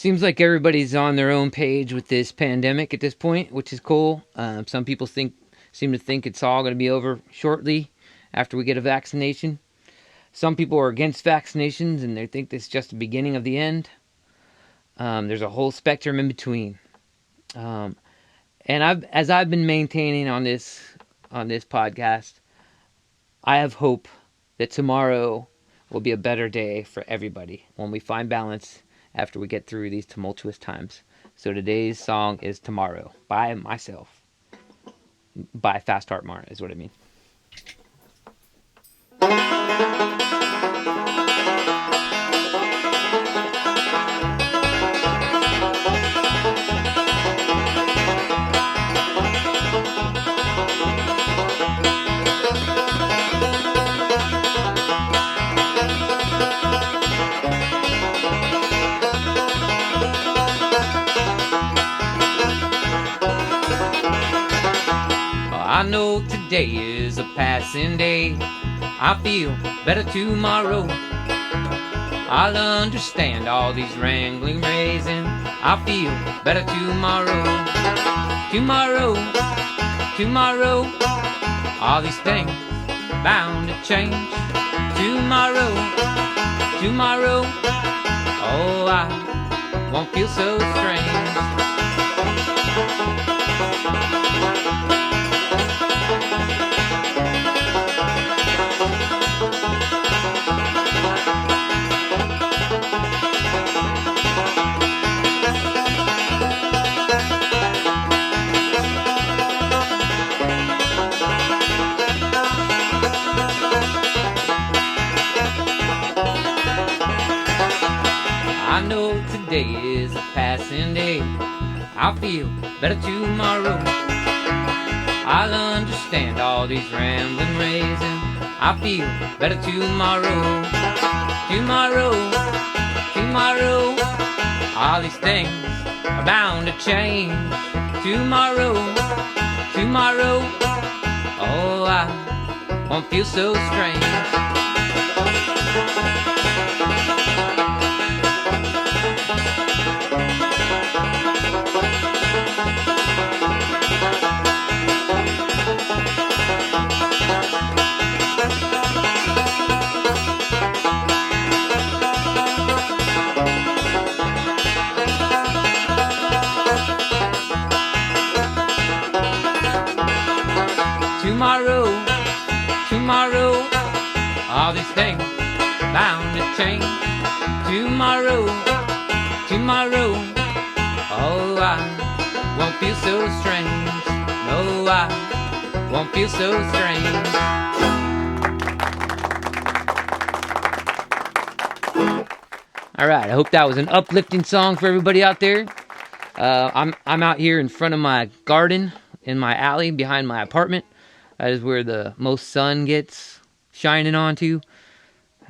Seems like everybody's on their own page with this pandemic at this point, which is cool. Some people seem to think it's all going to be over shortly after we get a vaccination. Some people are against vaccinations and they think this is just the beginning of the end. There's a whole spectrum in between. And as I've been maintaining on this podcast, I have hope that tomorrow will be a better day for everybody when we find balance after we get through these tumultuous times. So today's song is Tomorrow by myself. By Fast Heart Mart is what I mean. I know today is a passing day. I feel better tomorrow. I'll understand all these wrangling ways, and I feel better tomorrow. Tomorrow, tomorrow, all these things bound to change. Tomorrow, tomorrow, oh, I won't feel so strange. I know today is a passing day. I'll feel better tomorrow. I'll understand all these rambling ways, and I'll feel better tomorrow. Tomorrow, tomorrow, all these things are bound to change. Tomorrow, tomorrow, oh, I won't feel so strange. Tomorrow, tomorrow, all these things bound to change. Tomorrow, tomorrow, oh, I won't feel so strange. No, I won't feel so strange. All right, I hope that was an uplifting song for everybody out there. I'm out here in front of my garden in my alley behind my apartment. That is where the most sun gets shining onto.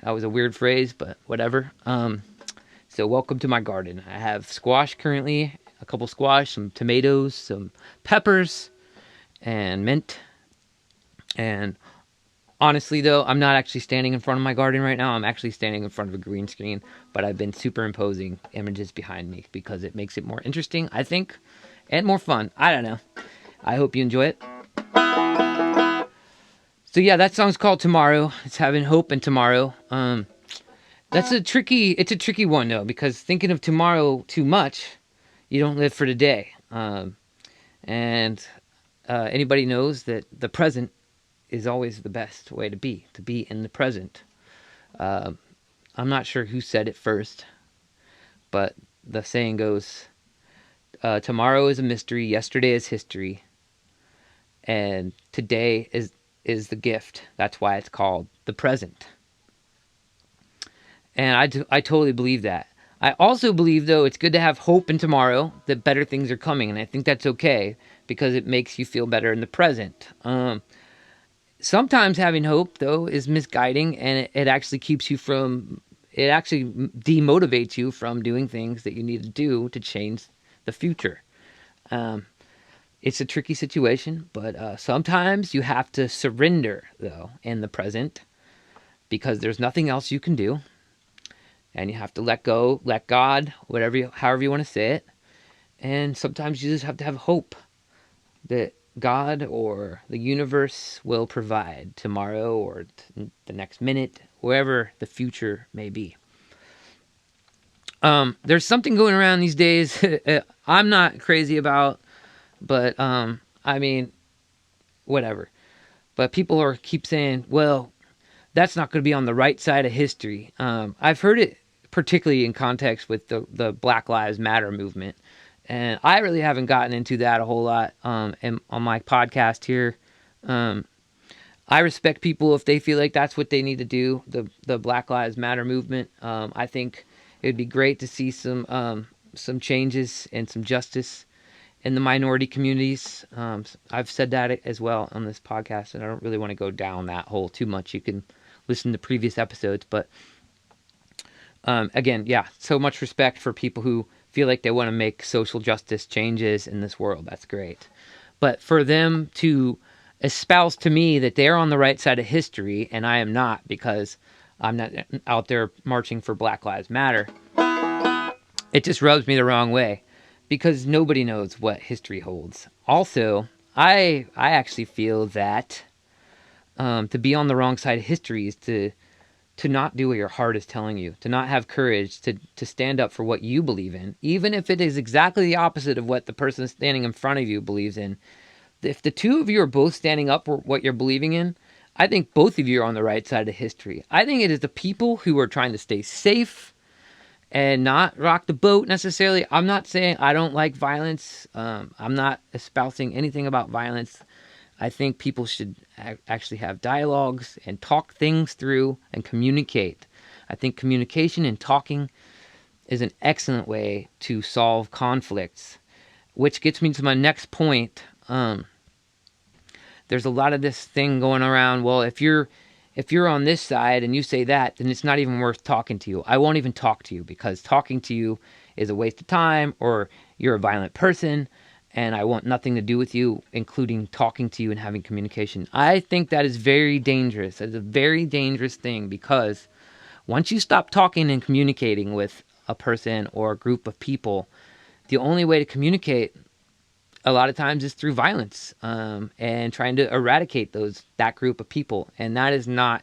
That was a weird phrase, but whatever. So welcome to my garden. I have squash currently, a couple squash, some tomatoes, some peppers, and mint. And honestly, though, I'm not actually standing in front of my garden right now. I'm actually standing in front of a green screen, but I've been superimposing images behind me because it makes it more interesting, I think, and more fun. I don't know. I hope you enjoy it. So yeah, that song's called Tomorrow. It's having hope in tomorrow. It's a tricky one though, because thinking of tomorrow too much, you don't live for today. And anybody knows that the present is always the best way to be in the present. I'm not sure who said it first, but the saying goes, tomorrow is a mystery, yesterday is history, and today is the gift. That's why it's called the present. And I totally believe that. I also believe, though, it's good to have hope in tomorrow that better things are coming. And I think that's okay because it makes you feel better in the present. Sometimes having hope, though, is misguiding, and it actually it actually demotivates you from doing things that you need to do to change the future. It's a tricky situation, but sometimes you have to surrender, though, in the present, because there's nothing else you can do. and you have to let go, let God, however you want to say it. And sometimes you just have to have hope that God or the universe will provide tomorrow or the next minute, wherever the future may be. There's something going around these days I'm not crazy about, but I mean, whatever. But people keep saying, well, that's not going to be on the right side of history. I've heard it particularly in context with the Black Lives Matter movement. And I really haven't gotten into that a whole lot on my podcast here. I respect people if they feel like that's what they need to do, the Black Lives Matter movement. I think it would be great to see some changes and some justice in the minority communities. I've said that as well on this podcast, and I don't really want to go down that hole too much. You can listen to previous episodes, but again, yeah, so much respect for people who feel like they want to make social justice changes in this world. That's great. But for them to espouse to me that they're on the right side of history and I am not, because I'm not out there marching for Black Lives Matter, it just rubs me the wrong way, because nobody knows what history holds. Also, I actually feel that to be on the wrong side of history is to not do what your heart is telling you, to not have courage to stand up for what you believe in, even if it is exactly the opposite of what the person standing in front of you believes in. If the two of you are both standing up for what you're believing in, I think both of you are on the right side of history. I think it is the people who are trying to stay safe and not rock the boat necessarily. I'm not saying I don't like violence. I'm not espousing anything about violence. I think people should actually have dialogues and talk things through and communicate. I think communication and talking is an excellent way to solve conflicts, which gets me to my next point. There's a lot of this thing going around. Well, if you're on this side and you say that, then it's not even worth talking to you. I won't even talk to you because talking to you is a waste of time, or you're a violent person and I want nothing to do with you, including talking to you and having communication. I think that is very dangerous. It's a very dangerous thing, because once you stop talking and communicating with a person or a group of people, the only way to communicate a lot of times is through violence, and trying to eradicate that group of people. And that is not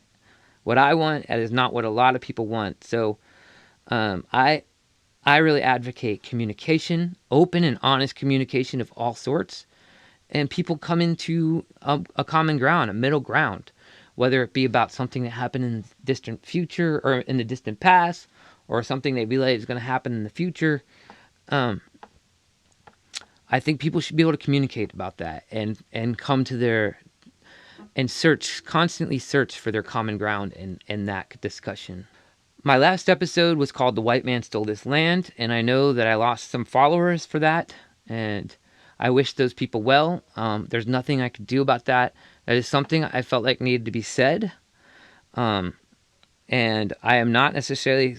what I want. That is not what a lot of people want. So I really advocate communication, open and honest communication of all sorts, and people come into a common ground, a middle ground, whether it be about something that happened in the distant future or in the distant past, or something they realize is going to happen in the future. I think people should be able to communicate about that and come to and constantly search for their common ground in that discussion. My last episode was called The White Man Stole This Land, and I know that I lost some followers for that, and I wish those people well. There's nothing I could do about that. That is something I felt like needed to be said. And I am not actually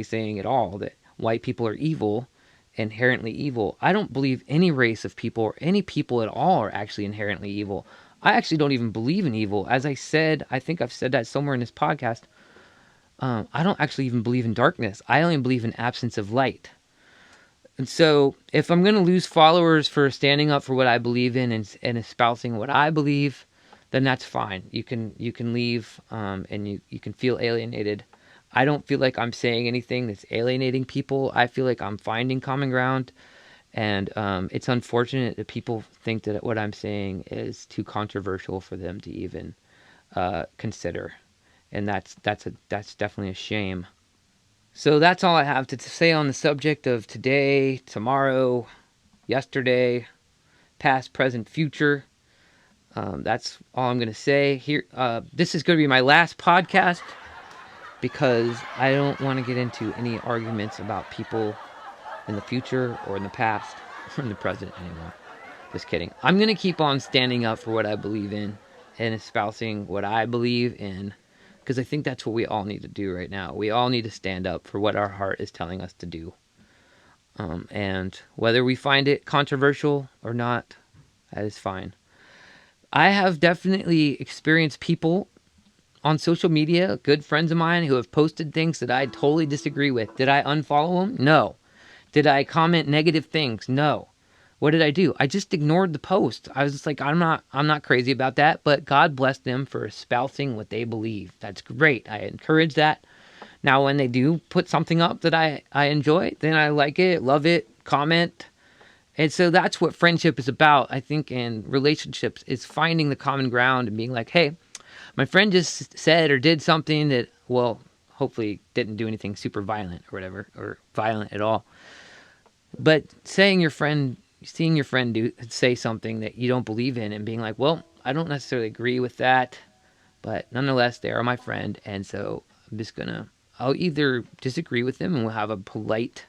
saying at all that white people are evil, inherently evil. I don't believe any race of people or any people at all are actually inherently evil. I actually don't even believe in evil. As I said, I think I've said that somewhere in this podcast. I don't actually even believe in darkness. I only believe in absence of light. And so if I'm going to lose followers for standing up for what I believe in and espousing what I believe, then that's fine. You can leave, and you can feel alienated. I don't feel like I'm saying anything that's alienating people. I feel like I'm finding common ground. And it's unfortunate that people think that what I'm saying is too controversial for them to even consider. And that's definitely a shame. So that's all I have to say on the subject of today, tomorrow, yesterday, past, present, future. That's all I'm going to say here. This is going to be my last podcast, because I don't want to get into any arguments about people in the future or in the past or in the present anymore. Just kidding. I'm going to keep on standing up for what I believe in and espousing what I believe in, because I think that's what we all need to do right now. We all need to stand up for what our heart is telling us to do. And whether we find it controversial or not, that is fine. I have definitely experienced people on social media, good friends of mine who have posted things that I totally disagree with. Did I unfollow them? No. Did I comment negative things? No. What did I do? I just ignored the post. I was just like, I'm not crazy about that, but God bless them for espousing what they believe. That's great. I encourage that. Now, when they do put something up that I enjoy, then I like it, love it, comment. And so that's what friendship is about, I think, in relationships, is finding the common ground and being like, hey, my friend just said or did something that, well, hopefully didn't do anything super violent or whatever, or violent at all. But seeing your friend say something that you don't believe in and being like, well, I don't necessarily agree with that, but nonetheless, they are my friend. And so I'll either disagree with them and we'll have a polite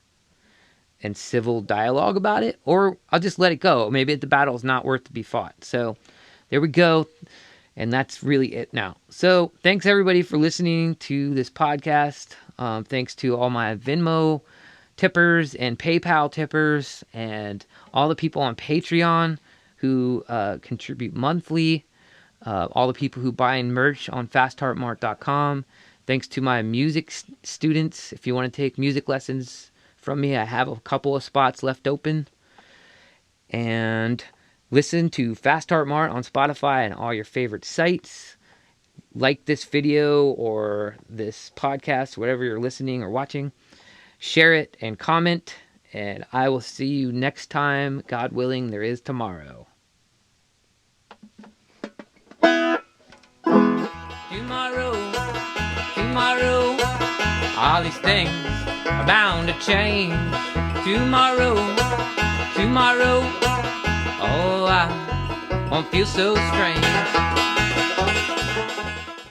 and civil dialogue about it, or I'll just let it go. Maybe the battle is not worth to be fought. So there we go. And that's really it now. So thanks everybody for listening to this podcast. Thanks to all my Venmo tippers and PayPal tippers and all the people on Patreon who contribute monthly. All the people who buy merch on fastheartmart.com. Thanks to my music students. If you want to take music lessons from me, I have a couple of spots left open. And listen to Fast Heart Mart on Spotify and all your favorite sites. Like this video or this podcast, whatever you're listening or watching. Share it and comment. And I will see you next time. God willing, there is tomorrow. Tomorrow, all these things are bound to change. Tomorrow, oh, I won't feel so strange.